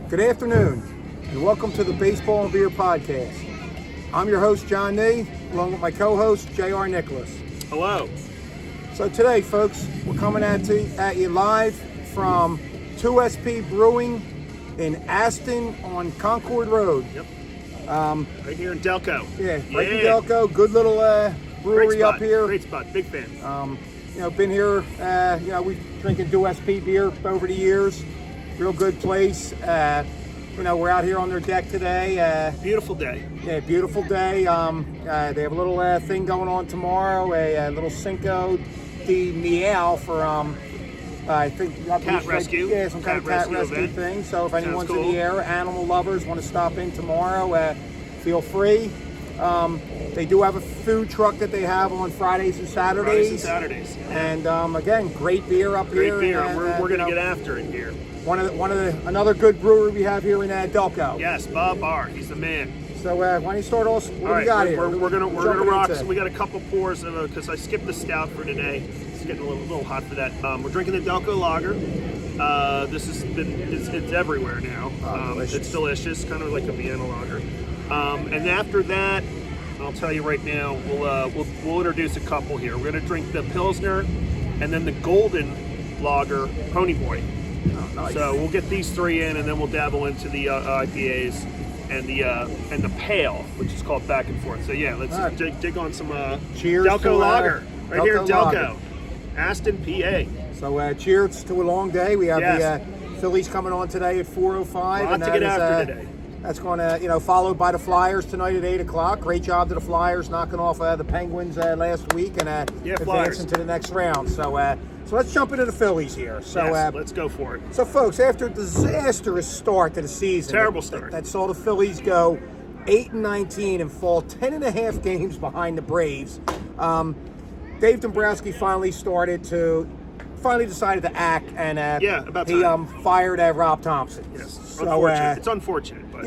Good afternoon, and welcome to the Baseball and Beer Podcast. I'm your host, John Nee, along with my co-host, J.R. Nicholas. Hello. So today, folks, we're coming at you live from 2SP Brewing in Aston on Concord Road. Yep. Right here in Delco. Yeah, right in Delco. Good little brewery up here. Great spot. Big fan. Been here, we've drinking 2SP beer over the years. Real good place. We're out here on their deck today. Beautiful day. Yeah, beautiful day. They have a little thing going on tomorrow, a little Cinco de Miel for, I think... Cat rescue. Yeah, some kind of cat rescue thing. So if anyone's in the area, animal lovers want to stop in tomorrow, feel free. They do have a food truck that they have on Fridays and Saturdays. And again, great beer up here. Great beer. We're going to get after it here. Another good brewery we have here in Delco. Yes, Bob Barr. He's the man. So why don't you start us? What do we got here? We're gonna rock. So we got a couple pours because I skipped the stout for today. It's getting a little hot for that. We're drinking the Delco Lager. It's everywhere now. It's delicious, kind of like a Vienna lager. And after that, I'll tell you right now, we'll introduce a couple here. We're gonna drink the Pilsner, and then the Golden Lager Pony Boy. Oh, nice. So we'll get these three in, and then we'll dabble into the IPAs and the Pale, which is called Back and Forth. So yeah, let's dig on some cheers Delco to, Lager right here in Delco, Lager. Aston, PA. So cheers to a long day. We have the Phillies coming on today at 4:05, and to get after today. That's going to, followed by the Flyers tonight at 8 o'clock. Great job to the Flyers knocking off the Penguins last week and advancing to the next round. So let's jump into the Phillies here. So let's go for it. So, folks, after a disastrous start to the season, terrible start that saw the Phillies go 8-19 and fall 10.5 games behind the Braves, Dave Dombrowski finally decided to act, and about he time. Fired Rob Thompson. Yes, so, unfortunate. It's unfortunate, but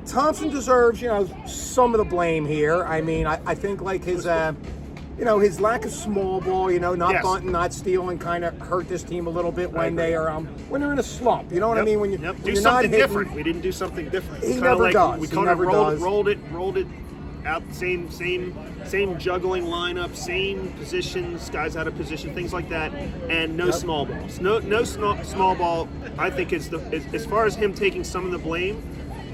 Thompson deserves some of the blame here. I mean, I think like his his lack of small ball, not bunting, not stealing, kind of hurt this team a little bit when they're in a slump. You know what I mean? When you're do something different. We didn't do something different. He never does. We kind of rolled it out. Same juggling lineup, same positions, guys out of position, things like that, and no small balls. No small ball. I think is as far as him taking some of the blame.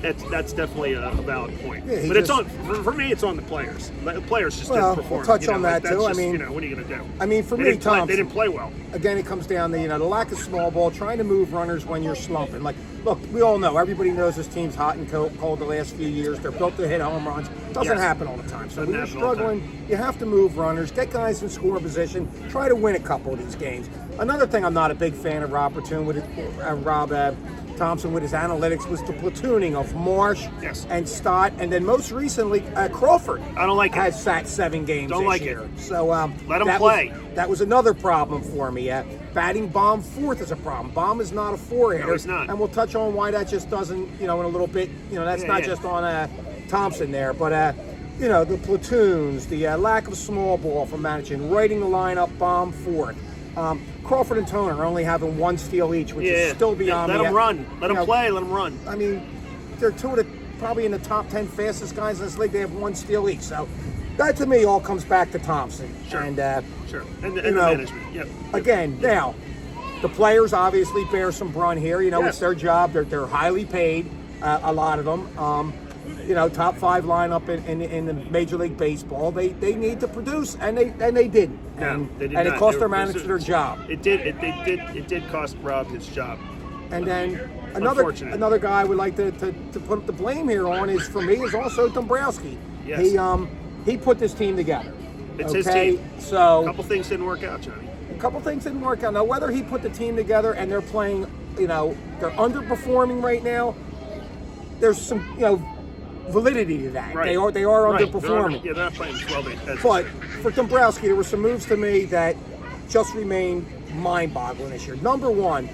That's definitely a valid point. Yeah, but it's on for me. It's on the players. The players just didn't perform. We'll touch on that too. Just, what are you going to do? I mean, for me, Thompson, they didn't play well. Again, it comes down to the lack of small ball, trying to move runners when you're slumping. Like, look, we all know. Everybody knows this team's hot and cold the last few years. They're built to hit home runs. Doesn't happen all the time. So when you're struggling, you have to move runners, get guys in score position, try to win a couple of these games. Another thing I'm not a big fan of Rob Thompson with his analytics was the platooning of Marsh and Stott, and then most recently Crawford. I don't like it. Has sat 7 games this year. So let him play. That was another problem for me. Batting Baum fourth is a problem. Baum is not a 4-hitter. No, he's not. And we'll touch on why that just doesn't, in a little bit. That's not just on Thompson there, but the platoons, the lack of small ball from managing, writing the lineup, Baum fourth. Crawford and Toner only having 1 steal each, which is still beyond me. Let them run. Let them play. Let them run. I mean, they're two of the probably in the top 10 fastest guys in this league. They have 1 steal each. So that to me all comes back to Thompson. Sure. And, And the management. Yep. Again, now, the players obviously bear some brunt here. It's their job. They're highly paid, a lot of them. Top 5 lineup in the Major League Baseball. They need to produce, and they didn't. And it cost their manager their job. It did cost Rob his job. And then another guy I would like to put the blame here on is also Dombrowski. Yes. He put this team together. It's his team. So a couple things didn't work out, Johnny. A couple things didn't work out. Now whether he put the team together and they're playing, they're underperforming right now. There's some validity to that. Right. They are underperforming. They're not playing 12. But for Dombrowski, there were some moves to me that just remain mind-boggling this year. Number one,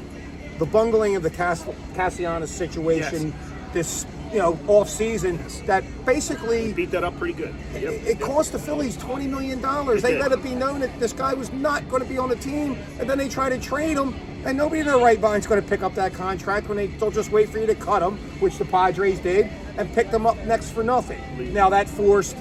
the bungling of the Castellanos situation this off season that basically beat that up pretty good. It cost the Phillies $20 million. They let it be known that this guy was not going to be on the team, and then they tried to trade him, And nobody in their right mind's going to pick up that contract when they'll just wait for you to cut him, which the Padres did, and pick them up next for nothing. Now that forced,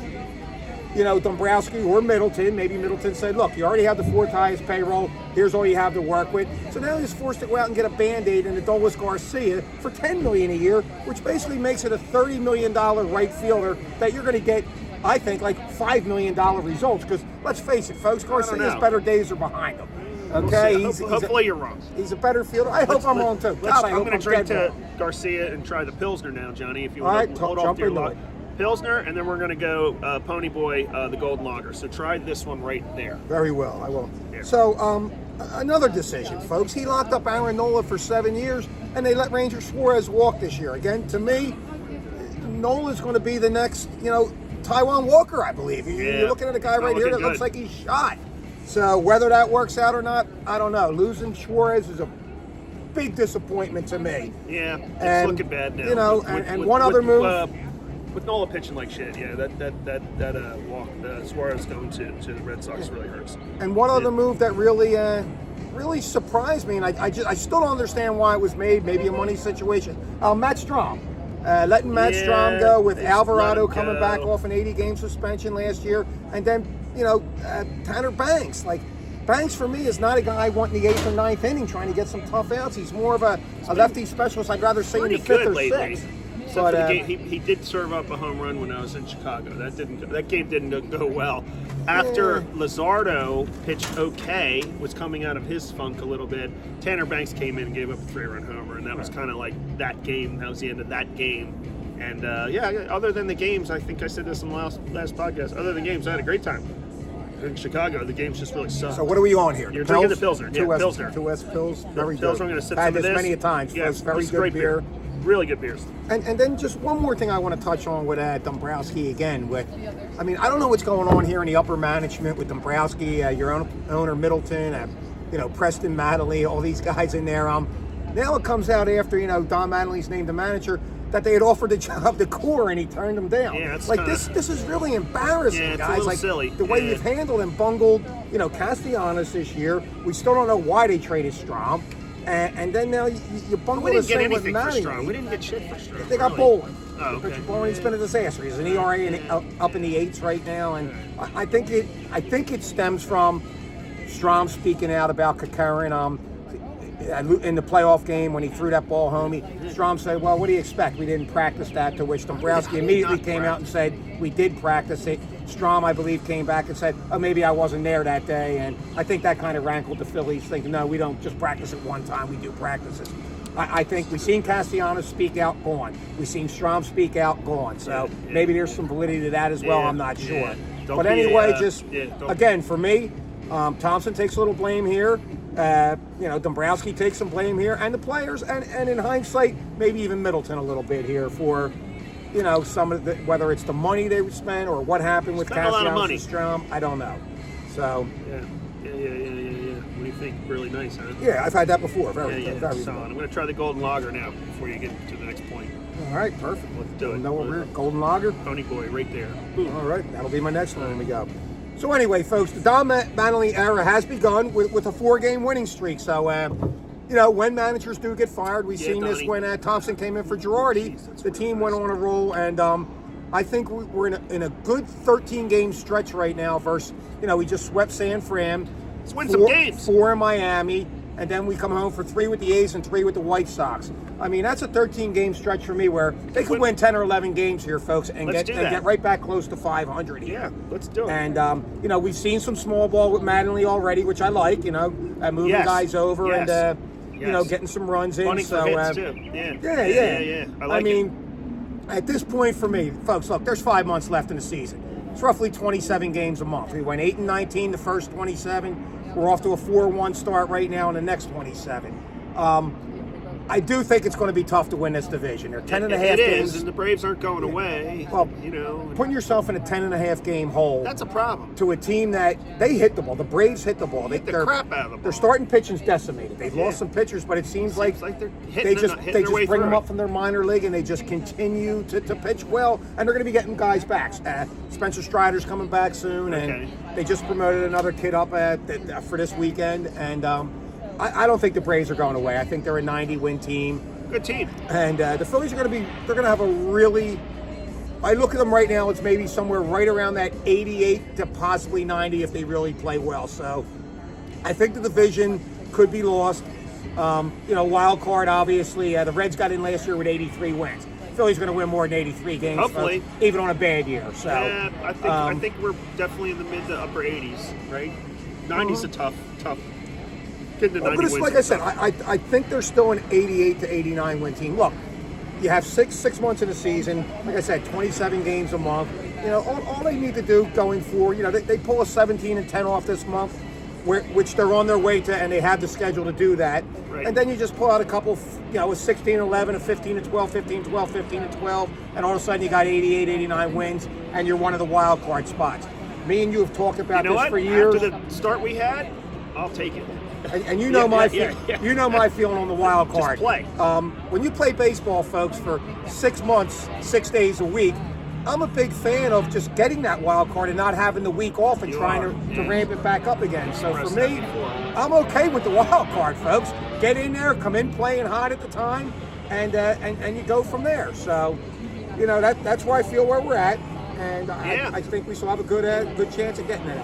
Dombrowski or Middleton. Maybe Middleton said, look, you already have the fourth highest payroll. Here's all you have to work with. So now he's forced to go out and get a Band-Aid in Adolis Garcia for $10 million a year, which basically makes it a $30 million right fielder that you're going to get, I think, like $5 million results. Because let's face it, folks, Garcia's better days are behind him. Okay, we'll hopefully you're wrong. He's a better fielder. I hope I'm wrong too. I'm going to drink to Garcia and try the Pilsner now, Johnny. If you want to hold off to your luck. Pilsner, and then we're going to go Pony Boy, the Golden Lager. So try this one right there. Very well, I will. Yeah. So another decision, folks. He locked up Aaron Nola for 7 years, and they let Ranger Suarez walk this year. Again, to me, Nola's going to be the next, Taiwan Walker, I believe. You're looking at a guy right here that looks like he's shot. So whether that works out or not, I don't know. Losing Suarez is a big disappointment to me. Yeah, it's looking bad now. With one other move. With Nola pitching like shit, yeah, that walk Suarez going to the Red Sox really hurts. And one other move that really surprised me, and I still don't understand why it was made. Maybe a money situation. Matt Strahm, letting Matt Strahm go with Alvarado coming back off an 80-game suspension last year, and then Tanner Banks. Like Banks for me is not a guy wanting the 8th or 9th inning trying to get some tough outs. He's more of a lefty specialist. I'd rather say in the 5th or 6th. But, the game, he did serve up a home run when I was in Chicago. That game didn't go well. After Luzardo pitched okay, was coming out of his funk a little bit, Tanner Banks came in and gave up a 3-run homer, and that was kind of like that game. That was the end of that game. And other than the games, I think I said this in the last podcast. Other than games, I had a great time in Chicago. The games just really sucked. So what are we on here? You're drinking the Pilsner. Pilsner. 2S Pils. Very good. I'm going to sip some of this. Had this many a times. Yes, very good beer. Really good beers. And then just one more thing I want to touch on with Dombrowski again. I don't know what's going on here in the upper management with Dombrowski, your owner Middleton, Preston Mattingly, all these guys in there. Now it comes out after Don Mattingly's named the manager that they had offered the job to Core and he turned them down. Yeah, it's this is really embarrassing, it's guys. A little silly. The way you've handled and bungled, Castellanos this year. We still don't know why they traded Strahm. And then now you bungle the same with Mattingly. We didn't get shit for Strahm. They got Bolin. Oh, okay. Richard Bolin, been a disaster. He's an ERA up in the 8s right now, and I think it stems from Strahm speaking out about Kakarin in the playoff game when he threw that ball home. Strahm said, "Well, what do you expect? We didn't practice that." To which Dombrowski immediately came out and said, "We did practice it." Strahm, I believe, came back and said, "Oh, maybe I wasn't there that day," and I think that kind of rankled the Phillies, thinking, "No, we don't just practice it one time. We do practices." I think we've seen Castellanos speak out, gone. We've seen Strahm speak out, gone. So maybe there's some validity to that as well. I'm not sure. But anyway, again, for me, Thompson takes a little blame here. Dombrowski takes some blame here, and the players, and in hindsight, maybe even Middleton a little bit here for, some of the, whether it's the money they spent or what happened with Castellanos and Strahm, I don't know. So yeah. What do you think? Really nice, huh? Yeah, I've had that before. Very good. I'm going to try the Golden Lager now before you get to the next point. All right, perfect. Let's do it. Know what we're Golden Lager. Pony Boy, right there. Boom. All right, that'll be my next one when we go. So anyway, folks, the Don Mattingly era has begun with a 4-game winning streak. So, when managers do get fired, we've seen this when Thompson came in for Girardi. The team went on a roll, and I think we're in a good 13-game stretch right now versus, we just swept San Fran. Let's win some games. 4 in Miami, and then we come home for 3 with the A's and 3 with the White Sox. I mean, that's a 13-game stretch for me where they could win 10 or 11 games here, folks, and get right back close to 500 here. Yeah, let's do it. And, we've seen some small ball with Mattingly already, which I like, moving guys over and, getting some runs in. Bunting so, for hits, too. Yeah. I mean, at this point for me, folks, look, there's 5 months left in the season. It's roughly 27 games a month. We went 8-19 the first 27. We're off to a 4-1 start right now in the next 27. I do think it's going to be tough to win this division. They're 10.5 games. It is, and the Braves aren't going away. Well, putting yourself in a 10.5 game hole. That's a problem. To a team that they hit the ball. The Braves hit the ball. They hit the crap out of the ball. Their starting pitching's decimated. They've lost some pitchers, but it seems like they're they just bring them up from their minor league and they just continue to pitch well. And they're going to be getting guys back. Spencer Strider's coming back soon, and they just promoted another kid up for this weekend. And I don't think the Braves are going away. I think they're a 90-win team. Good team. And the Phillies are going to be, they're going to have a really, I look at them right now, it's maybe somewhere right around that 88 to possibly 90 if they really play well. So I think the division could be lost. Wild card, obviously. The Reds got in last year with 83 wins. Philly's going to win more than 83 games, hopefully, folks, even on a bad year. So yeah, I think we're definitely in the mid to upper 80s, right? 90's a tough. Getting to 90 but it's wins like I said, I think they're still an 88 to 89 win team. Look, you have six months in the season. Like I said, 27 games a month. All they need to do going forward, they pull a 17-10 off this month, which they're on their way to, and they have the schedule to do that. Right. And then you just pull out a couple, a 16-11, a 15-12, 15-12, 15-12, and all of a sudden you got 88, 89 wins, and you're one of the wild card spots. Me and you have talked about this for years. After the start we had, I'll take it. And you know you know my feeling on the wild card. Just play. When you play baseball, folks, for 6 months, 6 days a week, I'm a big fan of just getting that wild card and not having the week off and trying to ramp it back up again. So for me, I'm okay with the wild card, folks. Get in there, come in playing hot at the time, and you go from there. So, that's where I feel where we're at, and I think we still have a good chance of getting it.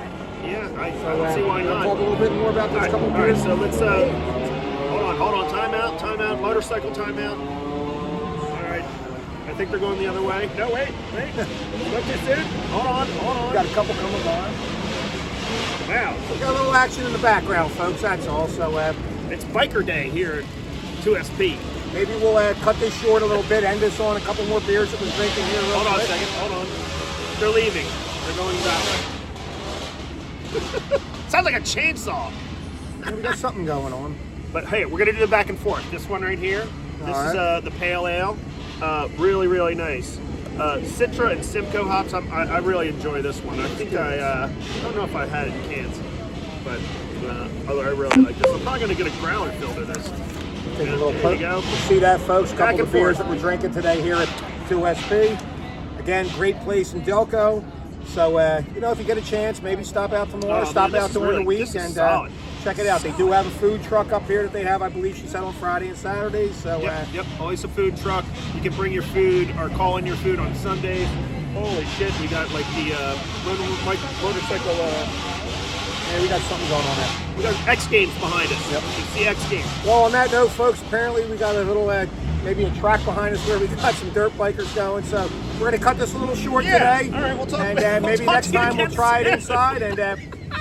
Yeah, I don't see why not. Talk a little bit more about this couple of years. All right, so let's hold on, timeout, motorcycle timeout. All right, I think they're going the other way. No, wait, look this in. Hold on. We got a couple coming by. Wow, We got a little action in the background, folks. That's all. So it's biker day here at 2SP. maybe we'll cut this short a little bit, end this on a couple more beers that we're drinking here. Hold on a second. Hold on. They're leaving. They're going that way. Sounds like a chainsaw. We got something going on. But hey, we're gonna do the back and forth. This one right here. This is the pale ale. Really, really nice. Citra and Simcoe hops. I really enjoy this one. I think I don't know if I had it in cans, but I really like this. I'm probably gonna get a growler filled of this. Take a little there you go. See that, folks? A couple of beers forth. that we're drinking today here at 2SP. Again, great place in Delco. So, if you get a chance, maybe stop out tomorrow, stop out during the week, and check it out. They do have a food truck up here that they have, I believe she said, on Friday and Saturdays. So, Yep, always a food truck. You can bring your food or call in your food on Sundays. Holy shit, we got like the motorcycle. Yeah, we got something going on there. We got X Games behind us. Yep. It's the X Games. Well, on that note, folks, apparently we got a little, maybe a track behind us where we got some dirt bikers going. So we're going to cut this a little short today. All right, we'll talk. And maybe talk next time we'll try it inside, and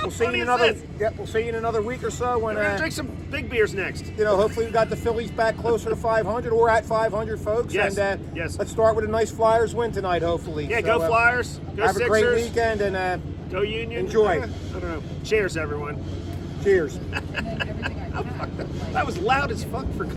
we'll see you in another. this? We'll see you in another week or so when. We're gonna drink some big beers next. Hopefully we got the Phillies back closer to 500 or at 500, folks. Yes. And yes. Let's start with a nice Flyers win tonight, hopefully. Yeah, So, go Flyers. Go have Sixers. a great weekend and Go Union. enjoy. I don't know. Cheers, everyone. Cheers. That was loud as fuck for.